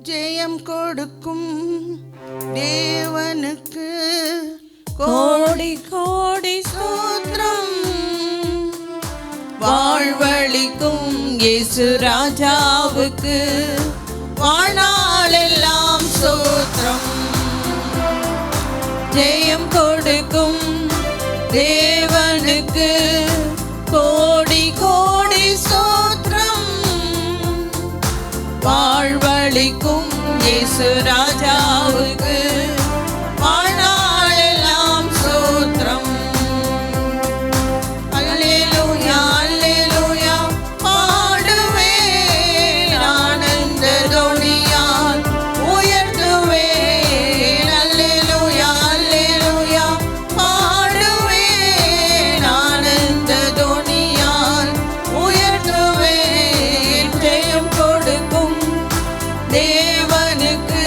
ஜெயம் கொடுக்கும் தேவனுக்கு கோடி கோடி ஸ்தோத்திரம். வாழ்வழிக்கும் இயேசு ராஜாவுக்கு வாழ்நாளெல்லாம் ஸ்தோத்திரம். ஜெயம் கொடுக்கும் தேவனுக்கு கோடி கோடி ஸ்தோத்திரம். வாழ்வழிக்கும் இயேசு ராஜாவுக்கு வாழ்நாளெல்லாம் ஸ்தோத்திரம். அல்லேலூயா அல்லேலூயா பாடுவேன், ஆனந்த தொனியால் உயர்த்துவேன். அல்லேலூயா அல்லேலூயா பாடுவேன், ஆனந்த தொனியால் உயர்த்துவேன். ஜெயம் கொடுக்கும் தேவனுக்கு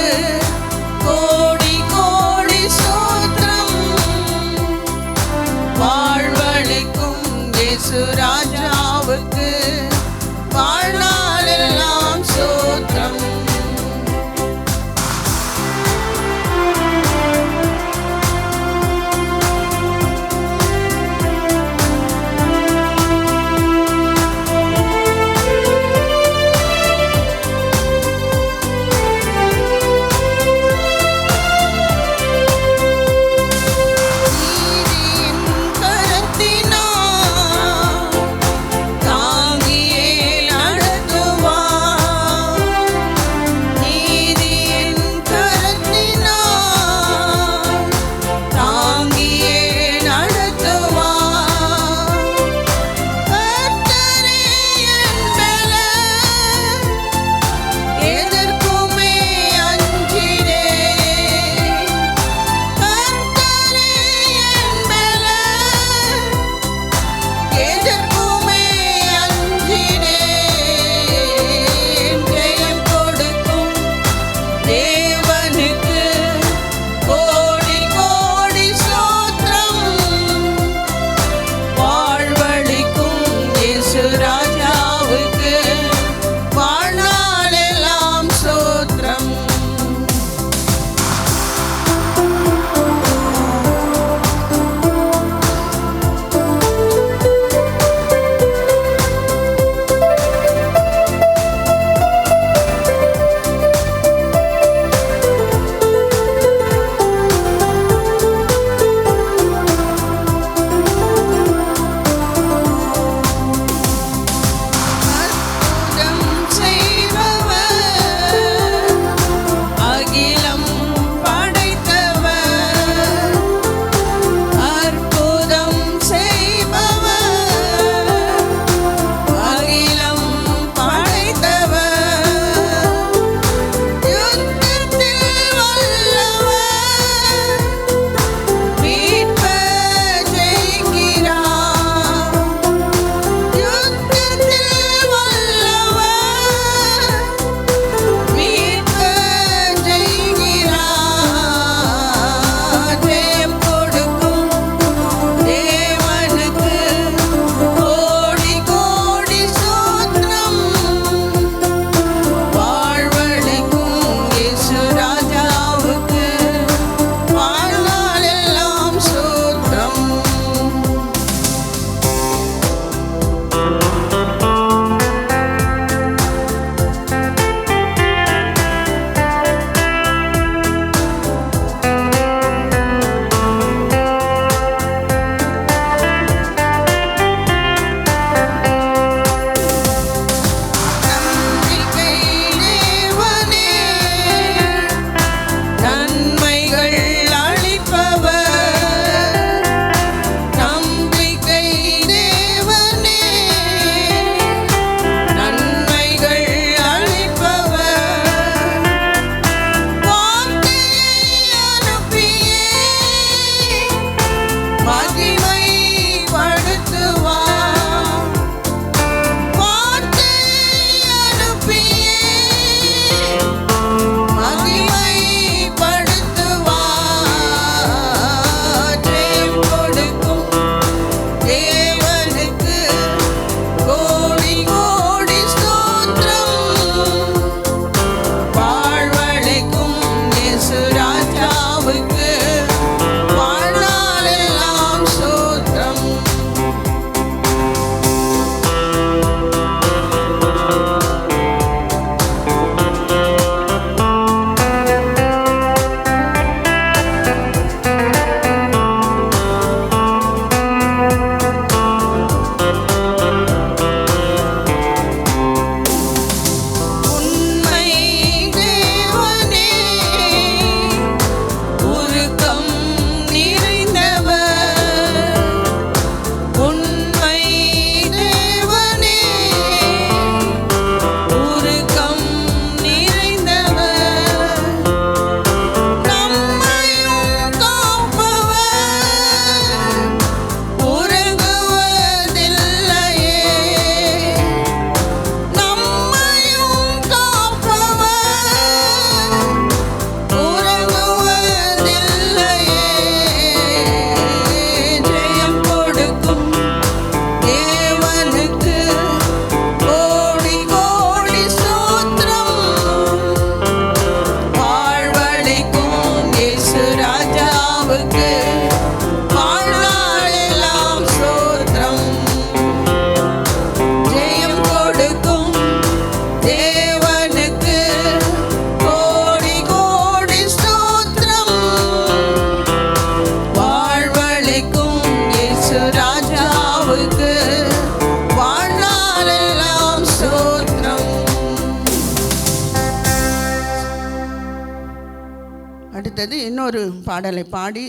தாவீது இன்னொரு பாடலை பாடி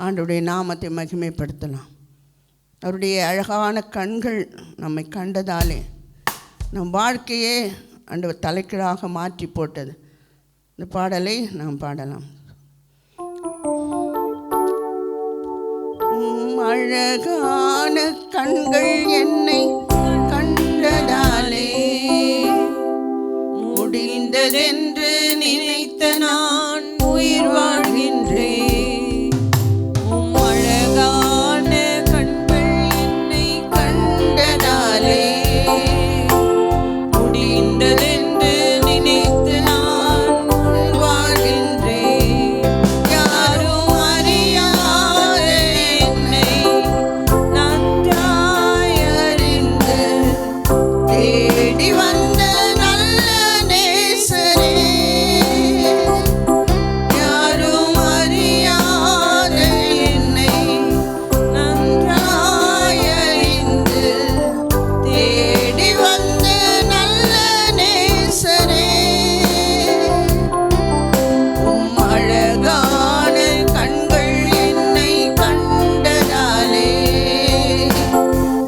ஆண்டவருடைய நாமத்தை மகிமைப்படுத்தலாம். அவருடைய அழகான கண்கள் நம்மை கண்டதாலே நம் வாழ்க்கையே ஆண்டவர் தலைக்கீழாக மாற்றி போட்டது. இந்த பாடலை நாம் பாடலாம். அழகான கண்கள் என்னை கண்டதாலே முடிந்ததென்று நினைத்த நான் உயிர் வாழ்கின்றேன். அழகான கண்கள் என்னை கண்டதாலே முடிந்ததென்று நினைத்து நான் உயிர் வாழ்கின்றேன். யாரும் அறியாத என்னை நன்றாய் அறிந்து தேடி வந்த நல்ல நேசரே, யாரும் அறியாத என்னை நன்றாய் அறிந்து தேடி வந்த நல்ல நேசரே, அழகான கண்கள் என்னை கண்டதாலே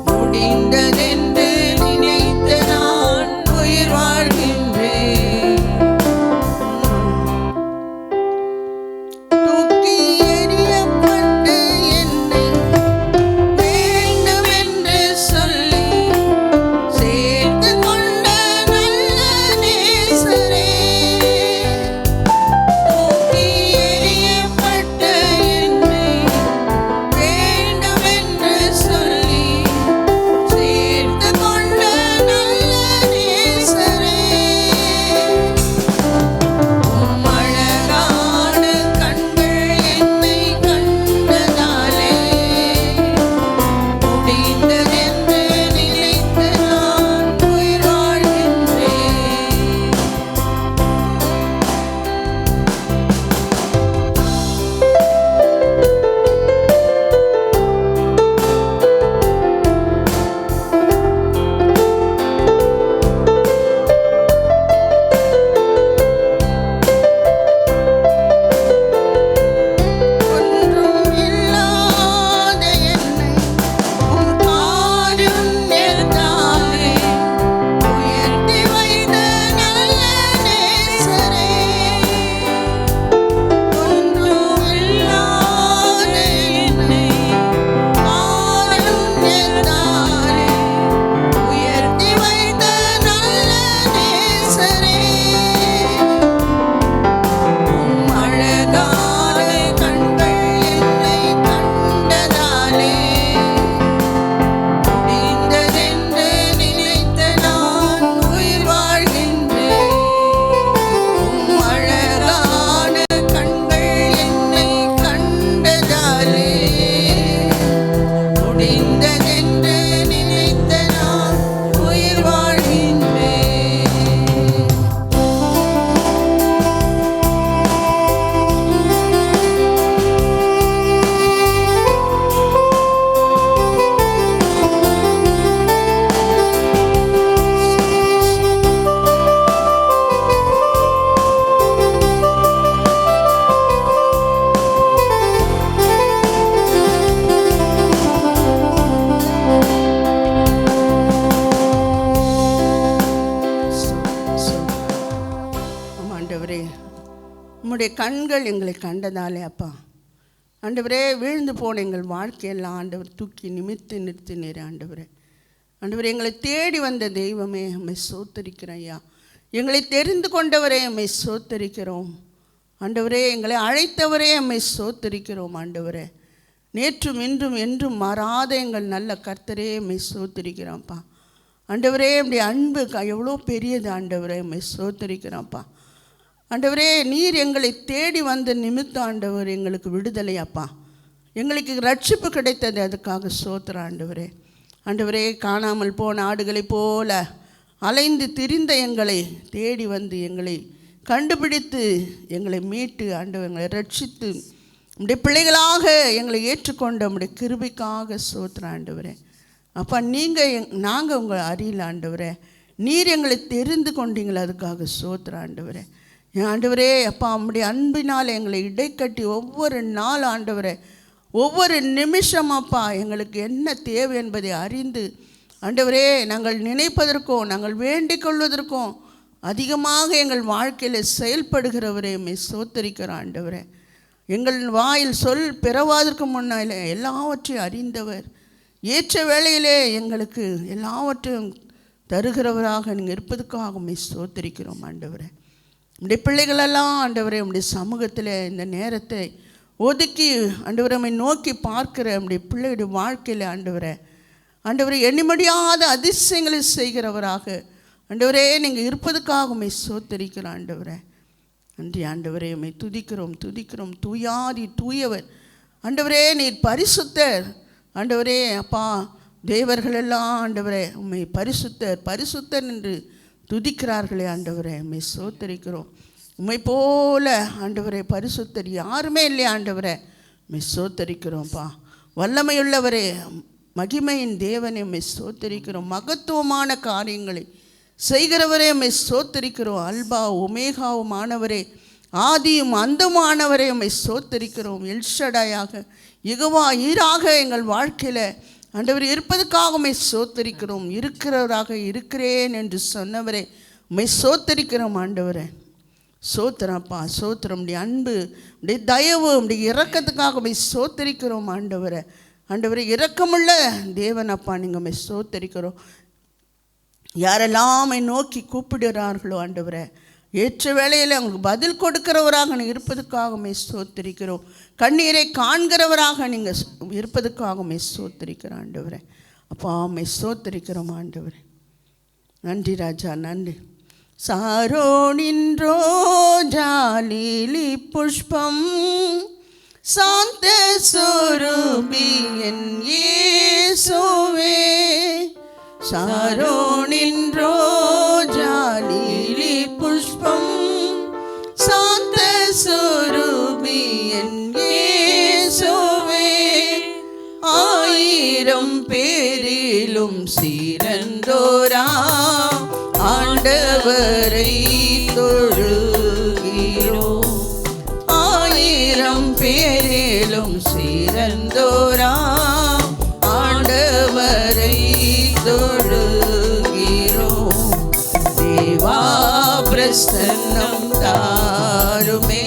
முடிந்ததென்று நினைத்து நான் உயிர் வாழ்கின்றேன். தூக்கி எறியப்பட்டு என்னை வேண்டுமென்று சொல்லி சேர்த்து கொண்ட நல்ல நேசரே, தூக்கி எறியப்பட்ட என்னை வேண்டுமென்று சொல்லி சேர்த்து கொண்ட நல்ல நேசரே, அழகான கண்கள் என்னை கண்டதாலே முடிந்ததென்று நினைத்து நான் உயிர் வாழ்கின்றேன். ஒன்றும் இல்லாத என்னை உம் காருண்யத்தாலே உயர்த்தி வைத்த நல்ல நேசரே, ஒன்றும் இல்லாத என்னை காருண்யத்தாலே உயர்த்தி வைத்த நல்ல நேசரே, அழகான கண்கள் என்னை கண்டதாலே முடிந்ததென்று நினைத்து நான் உயிர் வாழ்கின்றேன். அழகான கண்கள் என்னை கண்டதாலே முடிந்ததென்று நினைத்து நான் உயிர் வாழ்கின்றேன். ஆண்டவரே, உம்முடைய கண்கள் எங்களை கண்டதாலே அப்பா ஆண்டவரே, விழுந்து போன எங்கள் வாழ்க்கையெல்லாம் ஆண்டவர் தூக்கி நிறுத்தினீர் ஆண்டவரே. ஆண்டவரே, எங்களை தேடி வந்த தெய்வமே உம்மை ஸ்தோத்திரிக்கிறோம் ஐயா. எங்களை தெரிந்து கொண்டவரே உம்மை ஸ்தோத்திரிக்கிறோம் ஆண்டவரே. எங்களை அழைத்தவரே உம்மை ஸ்தோத்திரிக்கிறோம் ஆண்டவரே. நேற்றும் இன்றும் என்றும் மாறாத எங்கள் நல்ல கர்த்தரே உம்மை ஸ்தோத்திரிக்கிறோம்ப்பா ஆண்டவரே. உம்முடைய அன்பு எவ்வளோ பெரியது ஆண்டவரே, உம்மை ஸ்தோத்திரிக்கிறோம்ப்பா ஆண்டவரே. நீர் எங்களை தேடி வந்த நிமித்தம் ஆண்டவர் எங்களுக்கு விடுதலை அப்பா, எங்களுக்கு ரட்சிப்பு கிடைத்தது, அதுக்காக ஸ்தோத்திரம் ஆண்டவரே. ஆண்டவரே, காணாமல் போன ஆடுகளைப் போல அலைந்து திரிந்த எங்களை தேடி வந்து எங்களை கண்டுபிடித்து எங்களை மீட்டு ஆண்டவர் எங்களை ரட்சித்து உம்முடைய பிள்ளைகளாக எங்களை ஏற்றுக்கொண்ட உம்முடைய கிருபைக்காக ஸ்தோத்திரம் ஆண்டவரே. அப்பா, நாங்கள் உங்களை அறியல ஆண்டவரே, நீர் எங்களை தெரிந்து கொண்டீங்களே, அதுக்காக ஸ்தோத்திரம் ஆண்டவரே. ஆண்டவரே அப்பா, உம்முடைய அன்பினால் எங்களை இடைக்கட்டி ஒவ்வொரு நாள் ஆண்டவரே, ஒவ்வொரு நிமிஷம் அப்பா எங்களுக்கு என்ன தேவை என்பதை அறிந்து ஆண்டவரே, நாங்கள் நினைப்பதற்கும் நாங்கள் வேண்டிக் கொள்வதற்கும் அதிகமாக எங்கள் வாழ்க்கையில் செயல்படுகிறவரே ஸ்தோத்திரிக்கிறோம் ஆண்டவரே. எங்கள் வாயில் சொல் பிறவாதற்கு முன்னாலே எல்லாவற்றையும் அறிந்தவர், ஏற்ற வேளையிலே எங்களுக்கு எல்லாவற்றையும் தருகிறவராக நீங்கள் இருப்பதற்காக ஸ்தோத்திரிக்கிறோம் ஆண்டவரே. உடைய பிள்ளைகளெல்லாம் ஆண்டவரே உடைய சமூகத்தில் இந்த நேரத்தை ஒதுக்கி ஆண்டவரை நோக்கி பார்க்கிற உடைய பிள்ளையுடைய வாழ்க்கையில் ஆண்டவரை எண்ணி முடியாத அதிசயங்களை செய்கிறவராக ஆண்டவரே நீங்கள் இருப்பதுக்காக ஸ்தோத்திரிக்கிறோம் ஆண்டவரே. நன்றி ஆண்டவரே, உம்மை துதிக்கிறோம். தூயாதி தூயவர் ஆண்டவரே, நீர் பரிசுத்தர் ஆண்டவரே. அப்பா, தேவர்களெல்லாம் ஆண்டவரே உம்மை பரிசுத்தர் என்று துதிக்கிறார்களே ஆண்டவரே, உம்மை ஸ்தோத்திரிக்கிறோம். உம்மை போல ஆண்டவரே பரிசுத்தர் யாருமே இல்லையா ஆண்டவரே, உம்மை ஸ்தோத்திரிக்கிறோம்ப்பா. வல்லமையுள்ளவரே, மகிமையின் தேவனே உம்மை ஸ்தோத்திரிக்கிறோம். மகத்துவமான காரியங்களை செய்கிறவரே உம்மை ஸ்தோத்திரிக்கிறோம். அல்பா ஒமேகாவுமானவரே, ஆதியும் அந்தமானவரே உம்மை ஸ்தோத்திரிக்கிறோம். எல்ஷடாயாக யெகோவா ஈராக எங்கள் வாழ்க்கையில் ஆண்டவர் இருப்பதற்காக உம்மை ஸ்தோத்திரிக்கிறோம். இருக்கிறவராக இருக்கிறேன் என்று சொன்னவரே உம்மை ஸ்தோத்திரிக்கிறோம் ஆண்டவரே. சோத்திரப்பா, சோத்திரம். உடைய அன்பு, உடைய தயவு, உடைய இரக்கத்துக்காக உம்மை ஸ்தோத்திரிக்கிறோம் ஆண்டவரே. ஆண்டவரே இரக்கமுள்ள தேவன் அப்பா, நீங்கள் உம்மை ஸ்தோத்திரிக்கிறோம். யாரெல்லாம் நோக்கி கூப்பிடுகிறார்களோ ஆண்டவரே, ஏற்ற வேளையில் அவங்களுக்கு பதில் கொடுக்கிறவராக நீங்கள் இருப்பதற்காக உம்மை ஸ்தோத்திரிக்கிறோம். கண்ணீரை காண்கிறவராக நீங்கள் இருப்பதற்காக உம்மை ஸ்தோத்திரிக்கிறோம் ஆண்டவரே. அப்பா, உம்மை ஸ்தோத்திரிக்கிறோம் ஆண்டவரே. நன்றி ராஜா, நன்றி. சாரோனின் ரோஜா லிலி புஷ்பம் சாந்த சொரூபி என் இயேசுவே. சாரோனின் ரோஜா லிலி புஷ்பம் சாந்த சொரூபி என் இயேசுவே. ஆயிரம் பேரிலும் சிறந்தோரா ஆண்டவரை தொழுகிறோம். ஆயிரம் பேரிலும் சிறந்தோரா ஆண்டவரை தொழுகிறோம். தேவா பிரசன்னம் தாருமே,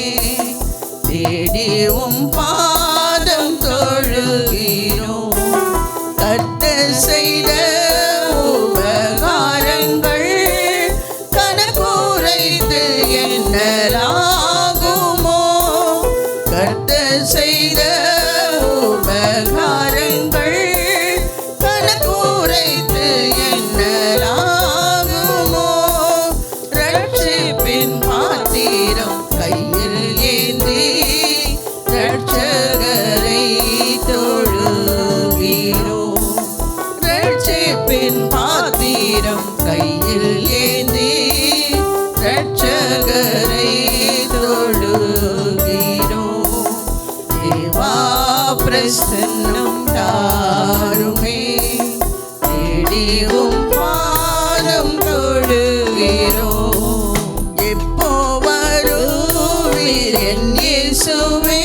தேடியும் பாதம் தொழுகிறோம். கர்த்தர் செய்த உபகாரங்கள் கணக்குரைத்து எண்ணலாகுமோ? கர்த்தர் செய்த உபகாரங்கள் கணக்குரைத்து எண்ணலாகுமோ? ரட்சிப்பின் பாத்திரம் கையில் ஏந்தி ரட்சகரை தொழுகிறோம். ரட்சிப்பின் பாத்திரம் கையில் ஏந்தி ரட்சகரை தொழுகிறோம். தேவா பிரசன்னம் தாருமே, தேடியும் பாதம் தொழுகிறோம். எப்போ வருவீர் என் இயேசுவே?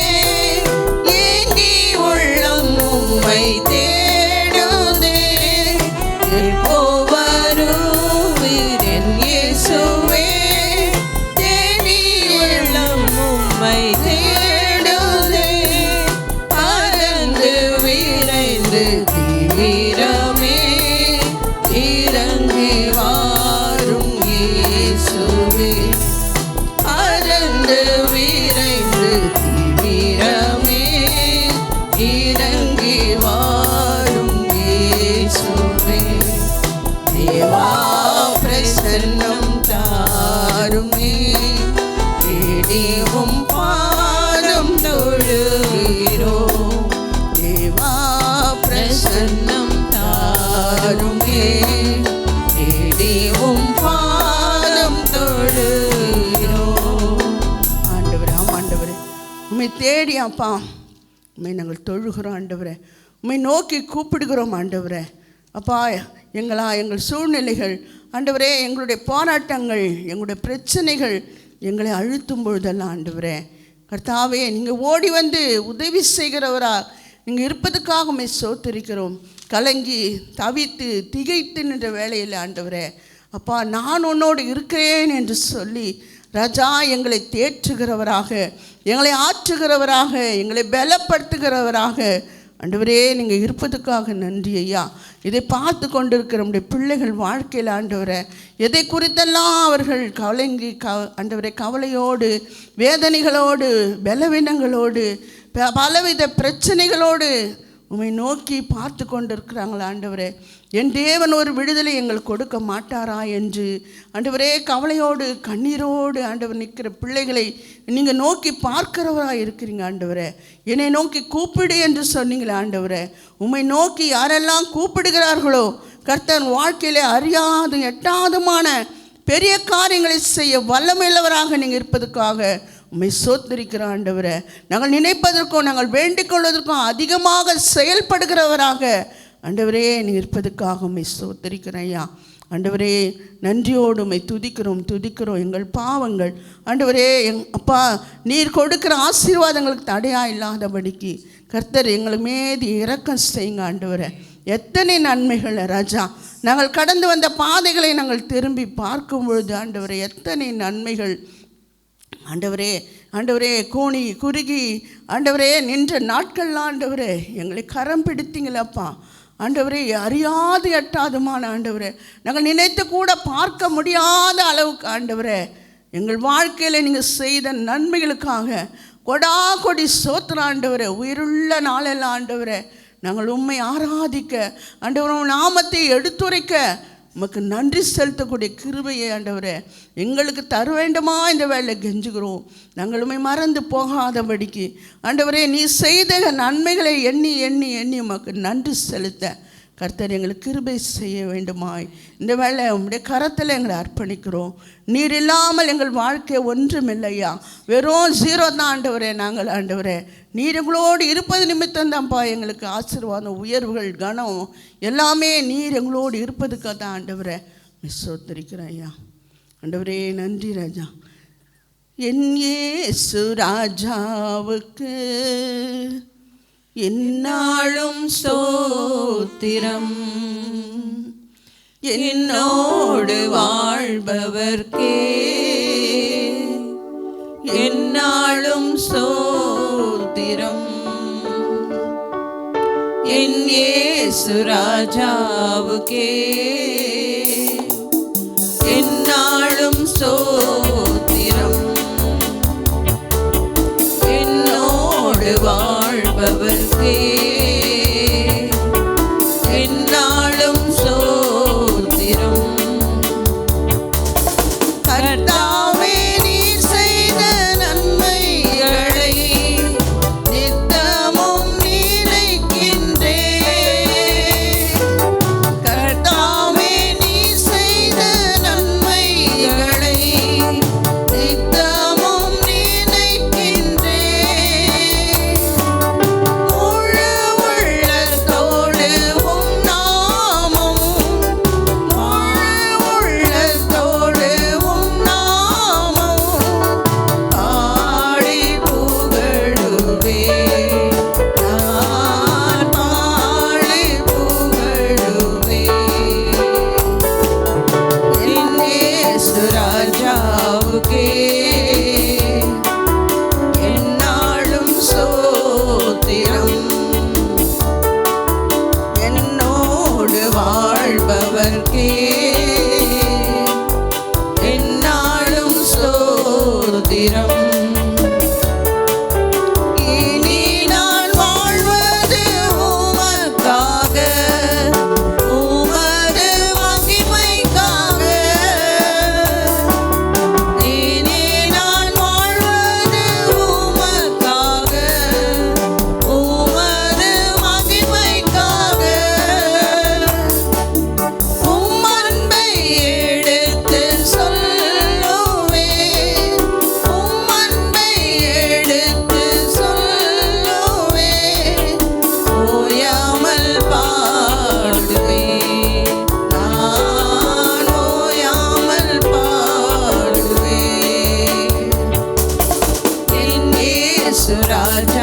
ஏங்கி உள்ளம் உம்மை தேடுதே. எப்போ வருவீர் என் இயேசுவே? தேடி உள்ளம் உம்மை தேடுதே. பறந்து விரைந்து தீவிரமே இறங்கி வாரும் இயேசுவே. பறந்து விரைந்து தீவிரமே இறங்கி வாரும் இயேசுவே. தேவா பிரசன்னம் தாருமே, தேடியும் பாதம் தொழுகிறோம். தேவா பிரசன்னம் தாருமே, தேடியும் பாதம் தொழுகிறோம். ஆண்டவரே, ஆண்டவரே உம்மை தேடி அப்பா உம்மை நாங்கள் தொழுகிறோம் ஆண்டவரே. உம்மை நோக்கி கூப்பிடுகிறோம் ஆண்டவரே. அப்பா, எங்கள் சூழ்நிலைகள் ஆண்டவரே, எங்களுடைய போராட்டங்கள், எங்களுடைய பிரச்சனைகள் எங்களை அழுத்தும் பொழுதெல்லாம் ஆண்டவரே கர்த்தாவே நீங்கள் ஓடி வந்து உதவி செய்கிறவரா நீங்கள் இருப்பதுக்காக உம்மை ஸ்தோத்திரிக்கிறோம். கலங்கி தவித்து திகைத்து நின்ற வேளையில் ஆண்டவரே அப்பா நான் உன்னோடு இருக்கிறேன் என்று சொல்லி ராஜா எங்களை தேற்றுகிறவராக, எங்களை ஆற்றுகிறவராக, எங்களை பலப்படுத்துகிறவராக ஆண்டவரே நீங்கள் இருப்பதுக்காக நன்றி ஐயா. இதை பார்த்து கொண்டிருக்கிற நம்முடைய பிள்ளைகள் வாழ்க்கையில் ஆண்டவரே எதை குறித்தெல்லாம் அவர்கள் கலங்கி ஆண்டவரே கவலையோடு, வேதனைகளோடு, பலவீனங்களோடு, பலவித பிரச்சனைகளோடு உம்மை நோக்கி பார்த்து கொண்டிருக்கிறாங்களா ஆண்டவரே, என் தேவன் ஒரு விடுதலை எங்களுக்கு கொடுக்க மாட்டாரா என்று ஆண்டவரே கவலையோடு கண்ணீரோடு ஆண்டவர் நிற்கிற பிள்ளைகளை நீங்கள் நோக்கி பார்க்கிறவராக இருக்கிறீங்க ஆண்டவரே. என்னை நோக்கி கூப்பிடு என்று சொன்னீங்களே ஆண்டவரே. உம்மை நோக்கி யாரெல்லாம் கூப்பிடுகிறார்களோ கர்த்தர் வாழ்க்கையிலே அறியாது எட்டாதுமான பெரிய காரியங்களை செய்ய வல்லமையுள்ளவராக நீங்கள் இருப்பதற்காக உம்மை ஸ்தோத்திரிக்கிற ஆண்டவரே. நாங்கள் நினைப்பதற்கும் நாங்கள் வேண்டிக் கொள்வதற்கும் அதிகமாக செயல்படுகிறவராக ஆண்டவரே நீங்கள் இருப்பதற்காக உம்மை ஸ்தோத்திரிக்கிறேன் ஐயா. ஆண்டவரே நன்றியோடு உம்மை துதிக்கிறோம். எங்கள் பாவங்கள் ஆண்டவரே அப்பா நீர் கொடுக்கிற ஆசீர்வாதங்களுக்கு தடையாக இல்லாதபடிக்கு கர்த்தர் எங்கள் மீது இரக்கம் செய்யுங்க ஆண்டவரே. எத்தனை நன்மைகள் ராஜா, நாங்கள் கடந்து வந்த பாதைகளை நாங்கள் திரும்பி பார்க்கும் பொழுது ஆண்டவரே எத்தனை நன்மைகள் ஆண்டவரே கோணி குறுகி ஆண்டவரே நின்ற நாட்கள் ஆண்டவரே எங்களை கரம் பிடித்தீங்களப்பா ஆண்டவரே. அறியாது எட்டாதுமான ஆண்டவரே நாங்கள் நினைத்து கூட பார்க்க முடியாத அளவுக்கு ஆண்டவரே எங்கள் வாழ்க்கையில் நீங்கள் செய்த நன்மைகளுக்காக கொடா கொடி ஸ்தோத்திரம் ஆண்டவரே. உயிருள்ள நாளெல்லாம் ஆண்டவரே நாங்கள் உம்மை ஆராதிக்க ஆண்டவர் நாமத்தை எடுத்துரைக்க உமக்கு நன்றி செலுத்தக்கூடிய கிருபையை ஆண்டவரே எங்களுக்கு தர வேண்டுமா இந்த வேலை கெஞ்சுகிறோம். நாங்கள் உம்மை மறந்து போகாதபடிக்கு ஆண்டவரே நீ செய்த நன்மைகளை எண்ணி எண்ணி எண்ணி உமக்கு நன்றி செலுத்த கர்த்தர் எங்களுக்கு கிருபை செய்ய வேண்டுமாய் இந்த வேலை உம்முடைய கரத்தில் எங்களை அர்ப்பணிக்கிறோம். நீர் இல்லாமல் எங்கள் வாழ்க்கை ஒன்றுமில்லையா, வெறும் 0 தான் ஆண்டவரே. நாங்கள் ஆண்டவரே நீர் எங்களோடு இருப்பது நிமித்தம் தான்ப்பா எங்களுக்கு ஆசீர்வாதம், உயர்வுகள், கனம் எல்லாமே நீர் எங்களோடு இருப்பதுக்காக தான் ஆண்டவரே ஸ்தோத்திரிக்கிறேன் ஐயா. ஆண்டவரே நன்றி ராஜா. என் இயேசு ராஜாவுக்கு என்னாலும் ஸ்தோத்திரம், என்னோடு வாழ்பவர்க்கே என்னாலும் ஸ்தோத்திரம். என் இயேசு ராஜாவுக்கே என்னாலும் ஸ்தோத்திரம், என்னோடு வாழ்பவர்க்கே என்னாலும் ஸ்தோத்திரம். கர்த்தாவே நீர் செய்த நன்மைகளை நித்தமும் நினைக்கின்றேன். கர்த்தாவே நீர் செய்த நன்மைகளை நித்தமும் நினைக்கின்றேன். முழு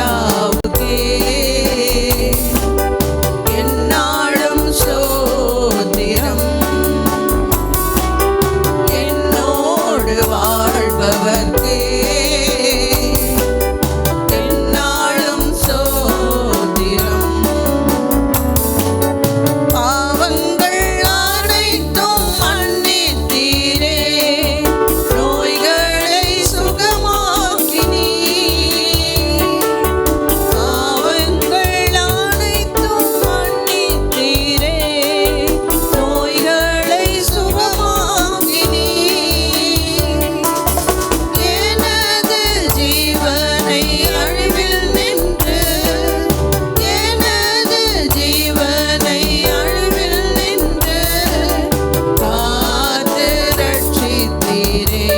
ராஜாவுக்கே எந்நாளும் ஸ்தோத்திரம். என்னோடு வாழ்பவர்க்கே எந்நாளும் ஸ்தோத்திரம். பாவங்கள் அனைத்தும் மன்னித்தீரே, நோய்களை சுகமாக்கினீர். பாவங்கள் அனைத்தும் மன்னித்தீரே, நோய்களை சுகமாக்கினீர். எனது ஜீவனை அழிவில் நின்று, எனது ஜீவனை அழிவில் நின்று காத்து ரட்சித்தீரே,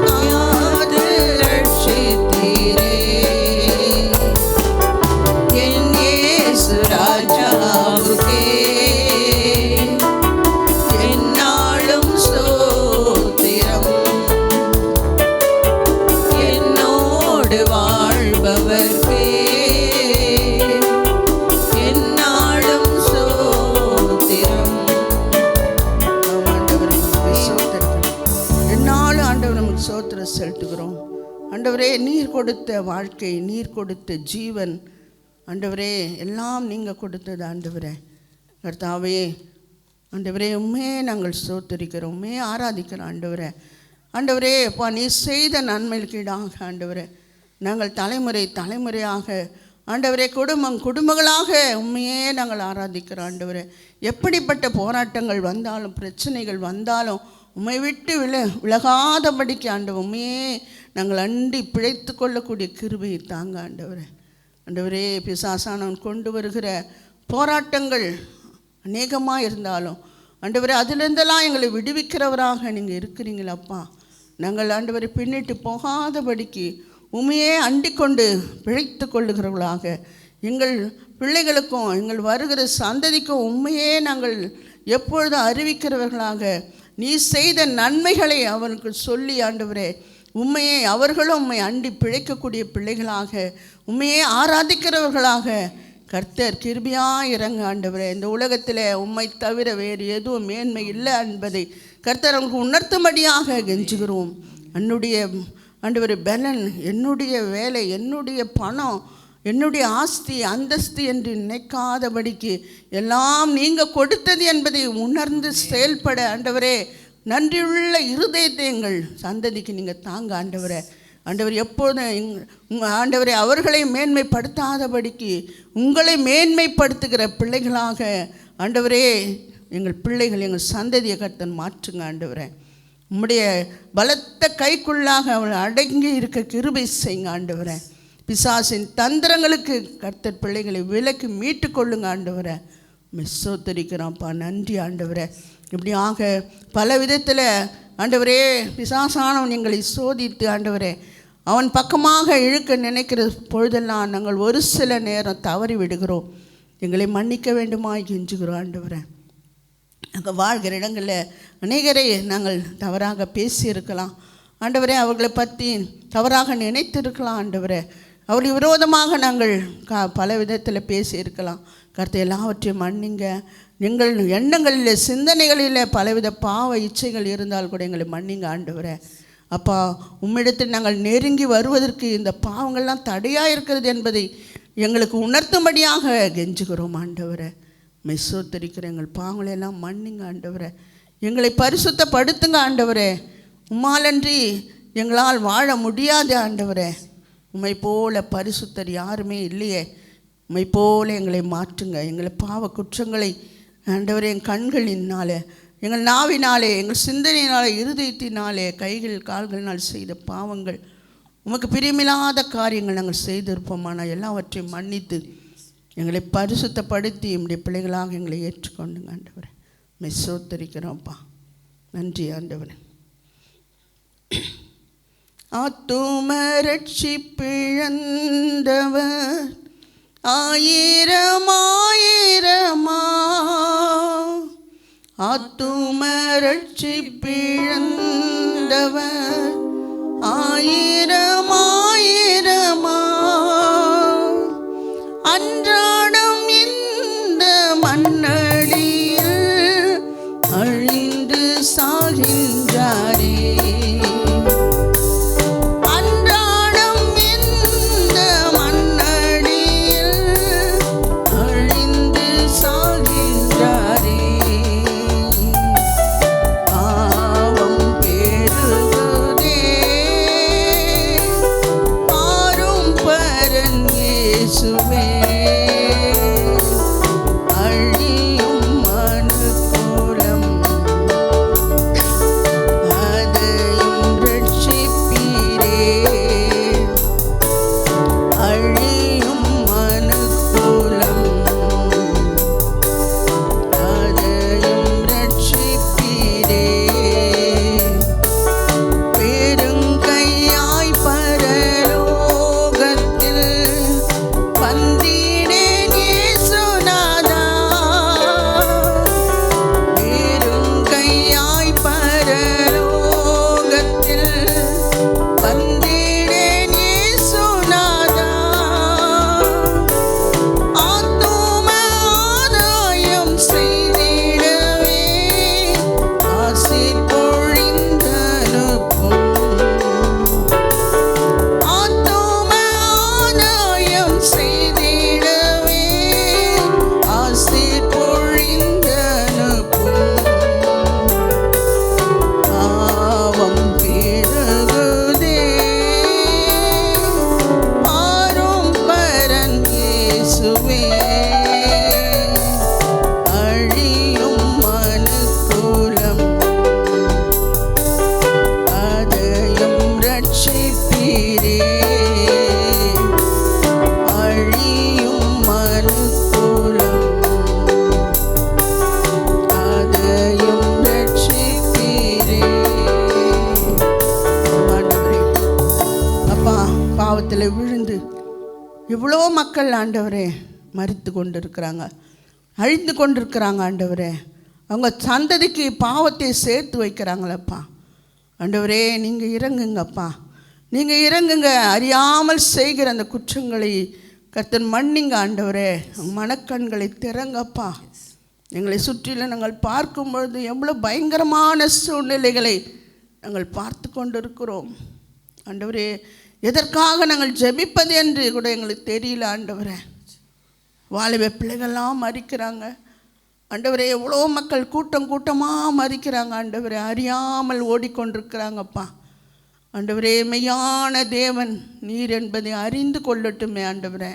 காத்து ரட்சித்தீரே. என் இயேசு ராஜாவுக்கே எந்நாளும் ஸ்தோத்திரம். என்னோடு வாழ்பவர்க்கே எந்நாளும் ஸ்தோத்திரம். ஆண்டவரே எந்நாளும் ஆண்டவர் நமக்கு ஸ்தோத்திரம் செலுத்துகிறோம். ஆண்டவரே நீர் கொடுத்த வாழ்க்கை, நீர் கொடுத்த ஜீவன், ஆண்டவரே எல்லாம் நீங்கள் கொடுத்தது. ஆண்டவரே கர்த்தாவே, ஆண்டவரே உண்மையே நாங்கள் ஸ்தோத்திரிக்கிறோம், உண்மையே ஆராதிக்கிறோம். ஆண்டவரே ஆண்டவரே அப்பா நீ செய்த நன்மைக்கு ஈடாக ஆண்டவரே நாங்கள் தலைமுறை தலைமுறையாக ஆண்டவரே குடும்பங்களாக உண்மையே நாங்கள் ஆராதிக்கிறோம். ஆண்டவரே எப்படிப்பட்ட போராட்டங்கள் வந்தாலும் பிரச்சனைகள் வந்தாலும் உம்மை விட்டு விலகாதபடிக்கு ஆண்டவர் உண்மையே நாங்கள் அண்டி பிழைத்து கொள்ளக்கூடிய கிருபையை தாங்க. ஆண்டவரே ஆண்டவரே பிசாசானவன் கொண்டு வருகிற போராட்டங்கள் அநேகமாக இருந்தாலும் ஆண்டவரே அதிலிருந்தெல்லாம் எங்களை விடுவிக்கிறவராக நீங்கள் இருக்கிறீங்களப்பா. நாங்கள் ஆண்டவரை பின்னிட்டு போகாதபடிக்கு உண்மையே அண்டிக்கொண்டு பிழைத்து கொள்ளுகிறவர்களாக எங்கள் பிள்ளைகளுக்கும் எங்கள் வருகிற சந்ததிக்கும் உண்மையே நாங்கள் எப்பொழுதும் அறிவிக்கிறவர்களாக நீ செய்த நன்மைகளை அவனுக்கு சொல்லி ஆண்டவரே உண்மையே அவர்களும் உண்மை அண்டி பிழைக்கக்கூடிய பிள்ளைகளாக உண்மையே ஆராதிக்கிறவர்களாக கர்த்தர் கிருபையாக இறங்க. ஆண்டவரே இந்த உலகத்தில் உம்மை தவிர வேறு எதுவும் மேன்மை இல்லை என்பதை கர்த்தர் அவங்களுக்கு உணர்த்தும்படியாக கெஞ்சுகிறோம். என்னுடைய ஆண்டவரே பலன், என்னுடைய வேலை, என்னுடைய பணம், என்னுடைய ஆஸ்தி அந்தஸ்து என்று நினைக்காதபடிக்கு எல்லாம் நீங்கள் கொடுத்தது என்பதை உணர்ந்து செயல்பட ஆண்டவரே நன்றியுள்ள இருதயத்தை எங்கள் சந்ததிக்கு நீங்கள் தாங்க. ஆண்டவரே ஆண்டவர் எப்போதும் ஆண்டவரை அவர்களை மேன்மைப்படுத்தாதபடிக்கு உங்களை மேன்மைப்படுத்துகிற பிள்ளைகளாக ஆண்டவரே எங்கள் பிள்ளைகள் எங்கள் சந்ததியை கர்த்தர் மாற்றுங்க. ஆண்டவரே உம்முடைய பலத்த கைக்குள்ளாக அவள் அடங்கி இருக்க கிருபை செய்யுங்க. ஆண்டவரே பிசாசின் தந்திரங்களுக்கு கர்த்தர் பிள்ளைகளை விலக்கி மீட்டு கொள்ளுங்க. ஆண்டவரே ஸ்தோத்திரிக்கிறோம்ப்பா, நன்றி. ஆண்டவரே இப்படியாக பல விதத்தில் ஆண்டவரே பிசாசானவன் எங்களை சோதித்து ஆண்டவரே அவன் பக்கமாக இழுக்க நினைக்கிற பொழுதெல்லாம் நாங்கள் ஒரு சில நேரம் தவறி விடுகிறோம். எங்களை மன்னிக்க வேண்டுமாய் கெஞ்சுகிறோம். ஆண்டவரே நாங்கள் வாழ்கிற இடங்களில் அநேகரை நாங்கள் தவறாக பேசியிருக்கலாம். ஆண்டவரே அவர்களை பற்றி தவறாக நினைத்திருக்கலாம். ஆண்டவரே அவர்கள் விரோதமாக நாங்கள் பல விதத்தில் பேசியிருக்கலாம். கர்த்தர் எல்லாவற்றையும் மன்னிங்க. எங்கள் எண்ணங்களில் சிந்தனைகளில் பலவித பாவ இச்சைகள் இருந்தால் கூட எங்களை மன்னிங்க. ஆண்டவரே அப்பா உம்மிடத்தில் நாங்கள் நெருங்கி வருவதற்கு இந்த பாவங்கள்லாம் தடையாக இருக்கிறது என்பதை எங்களுக்கு உணர்த்தும்படியாக கெஞ்சுகிறோம். ஆண்டவரே மெஸ்ஸோத்தரிக்கிற எங்கள் பாவங்களெல்லாம் மன்னிங்க. ஆண்டவரே எங்களை பரிசுத்தப்படுத்துங்க. ஆண்டவரே உம்மாலன்றி எங்களால் வாழ முடியாது. ஆண்டவரே உம்மை போல பரிசுத்தர் யாருமே இல்லையே. உம்மை போல எங்களை மாற்றுங்க. எங்களை பாவ குற்றங்களை ஆண்டவரே என் கண்களினாலே, எங்கள் நாவினாலே, எங்கள் சிந்தனையினாலே, இருதயத்தினாலே, கைகள் கால்களினால் செய்த பாவங்கள், உமக்கு பிரியமில்லாத காரியங்கள் நாங்கள் செய்திருப்போமானால் எல்லாவற்றையும் மன்னித்து எங்களை பரிசுத்தப்படுத்தி என்னுடைய பிள்ளைகளாக எங்களை ஏற்றுக்கொண்டுங்க. ஆண்டவரே மெஸ்ஸோத்தரிக்கிறோம்ப்பா, நன்றி. ஆண்டவரே ஆத்தும ரட்சிப்பிழந்தவர் ஆயிரம் ஆயிரமா, ஆத்தும ரட்சிப்பிழந்தவர் ஆயிரம் ஆயிரமா, பாவத்தில் விழுந்து எவ்வளோ மக்கள் ஆண்டவரே மரித்து கொண்டு இருக்கிறாங்க, அழிந்து கொண்டிருக்கிறாங்க ஆண்டவரே. அவங்க சந்ததிக்கு பாவத்தை சேர்த்து வைக்கிறாங்களப்பா. ஆண்டவரே நீங்கள் இறங்குங்கப்பா, நீங்கள் இறங்குங்க. அறியாமல் செய்கிற அந்த குற்றங்களை கர்த்தர் மன்னிங்க ஆண்டவரே. மனக்கண்களை திறங்கப்பா. எங்களை சுற்றிலும் நாங்கள் பார்க்கும்பொழுது எவ்வளோ பயங்கரமான சூழ்நிலைகளை நாங்கள் பார்த்து கொண்டு இருக்கிறோம் ஆண்டவரே. எதற்காக நாங்கள் ஜெபிப்பது என்று கூட எங்களுக்கு தெரியல ஆண்டவரே. வாலிப பிள்ளைகள்லாம் மறிக்கிறாங்க ஆண்டவரே. எவ்வளோ மக்கள் கூட்டம் கூட்டமாக மறிக்கிறாங்க ஆண்டவரே. அறியாமல் ஓடிக்கொண்டிருக்கிறாங்கப்பா ஆண்டவரே. மெய்யான தேவன் நீர் என்பதை அறிந்து கொள்ளட்டுமே ஆண்டவரே.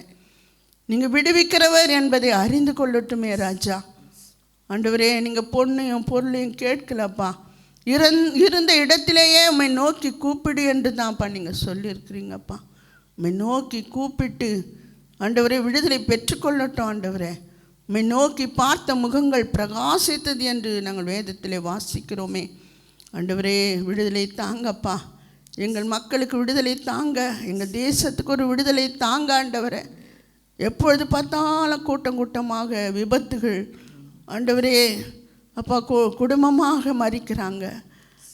நீங்கள் விடுவிக்கிறவர் என்பதை அறிந்து கொள்ளட்டுமே ராஜா. ஆண்டவரே நீங்கள் பொண்ணையும் பொருளையும் கேட்கலப்பா. இருந்த இடத்திலேயே உம்மை நோக்கி கூப்பிடு என்று தான்ப்பா நீங்கள் சொல்லியிருக்கிறீங்கப்பா. உம்மை நோக்கி கூப்பிட்டு ஆண்டவரே விடுதலை பெற்றுக்கொள்ளட்டும் ஆண்டவரே. உம்மை நோக்கி பார்த்த முகங்கள் பிரகாசித்தது என்று நாங்கள் வேதத்திலே வாசிக்கிறோமே ஆண்டவரே. விடுதலை தாங்கப்பா, எங்கள் மக்களுக்கு விடுதலை தாங்க, எங்கள் தேசத்துக்கு ஒரு விடுதலை தாங்க ஆண்டவரே. எப்பொழுது பார்த்தாலும் கூட்டம் கூட்டமாக விபத்துகள் ஆண்டவரே. அப்பா குடும்பமாக மறிக்கிறாங்க,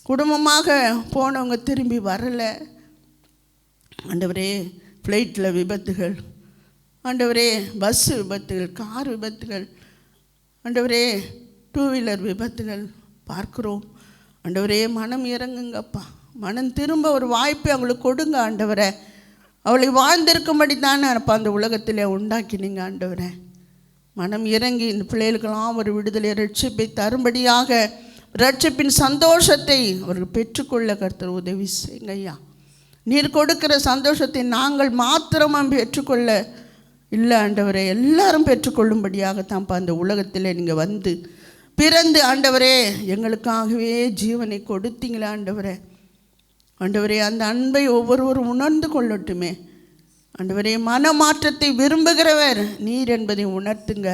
குடும்பமாக போனவங்க திரும்பி வரலை ஆண்டவரே. ஃப்ளைட்டில் விபத்துகள் ஆண்டவரே, பஸ்ஸு விபத்துகள், கார் விபத்துகள் ஆண்டவரே, 2 வீலர் விபத்துகள் பார்க்குறோம் ஆண்டவரே. மனம் இறங்குங்கப்பா, மனம் திரும்ப ஒரு வாய்ப்பை அவங்களுக்கு கொடுங்க ஆண்டவரே. அவளை வாழ்ந்திருக்கும்படி தானே அப்போ அந்த உலகத்திலே உண்டாக்கினீங்க ஆண்டவரே. மனம் இறங்கி இந்த பிள்ளைகளுக்கெல்லாம் ஒரு விடுதலை ரட்சிப்பை தரும்படியாக ரட்சிப்பின் சந்தோஷத்தை அவர்கள் பெற்றுக்கொள்ள கர்த்தர் உதவி செய்யுங்க ஐயா. நீர் கொடுக்கிற சந்தோஷத்தை நாங்கள் மாத்திரமாக பெற்றுக்கொள்ள இல்லை ஆண்டவரே, எல்லாரும் பெற்றுக்கொள்ளும்படியாகத்தான்ப்பா அந்த உலகத்தில் நீங்கள் வந்து பிறந்து ஆண்டவரே எங்களுக்காகவே ஜீவனை கொடுத்தீங்களே ஆண்டவரே. ஆண்டவரே அந்த அன்பை ஒவ்வொருவரும் உணர்ந்து கொள்ளட்டுமே ஆண்டவரே. மனமாற்றத்தை விரும்புகிறவர் நீர் என்பதை உணர்த்துங்க.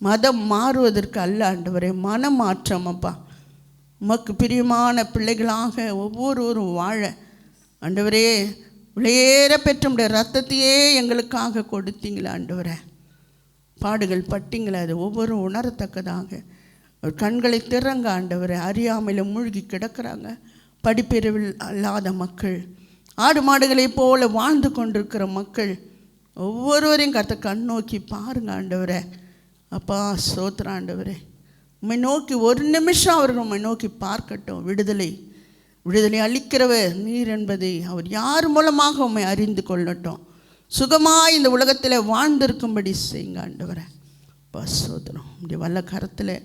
மதம் மாறுவதற்கு அல்ல ஆண்டவரே, மனமாற்றம் அப்பா. உமக்கு பிரியமான பிள்ளைகளாக ஒவ்வொருவரும் வாழ ஆண்டவரே விளையேற பெற்றுடைய ரத்தத்தையே எங்களுக்காக கொடுத்தீங்களா ஆண்டவரே. பாடுகள் பட்டிங்களா அது ஒவ்வொரு உணரத்தக்கதாக ஒரு கண்களை திறங்க ஆண்டவரே. அறியாமையில் மூழ்கி கிடக்கிறாங்க படிப்பறிவில் அல்லாத மக்கள், ஆடு மாடுகளைப் போல வாழ்ந்து கொண்டிருக்கிற மக்கள் ஒவ்வொருவரையும் கர்த்தர் கண் நோக்கி பாருங்க ஆண்டவரே. அப்பா ஸ்தோத்திரம் ஆண்டவரே. உம்மை நோக்கி ஒரு நிமிஷம் அவர்கள் உம்மை நோக்கி பார்க்கட்டும். விடுதலை அளிக்கிறவர் நீர் என்பதை அவர் யார் மூலமாக உம்மை அறிந்து கொள்ளட்டும். சுகமாக இந்த உலகத்தில் வாழ்ந்திருக்கும்படி செய்யுங்க ஆண்டவரே. அப்பா ஸ்தோத்திரம். இப்படி வல்ல கரத்தில்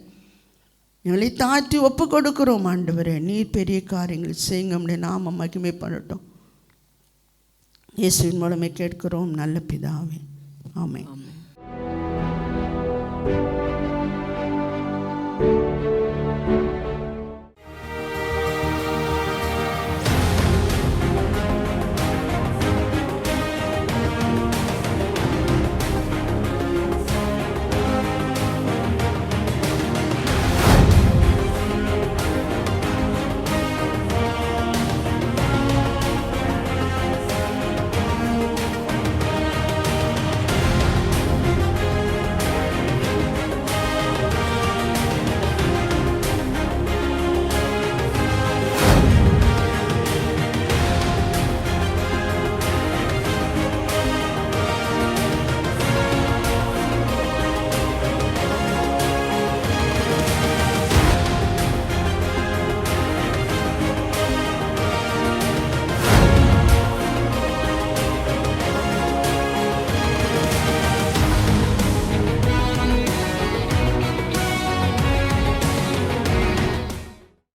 எங்களை தாழ்த்தி ஒப்பு கொடுக்கிறோம் ஆண்டவரே. நீர் பெரிய காரியங்கள் செய்யுங்க, நம்முடைய நாம மகிமைப்படட்டும். இயேசுவின் மூலமே கேட்கிறோம் நல்ல பிதாவே, ஆமென்.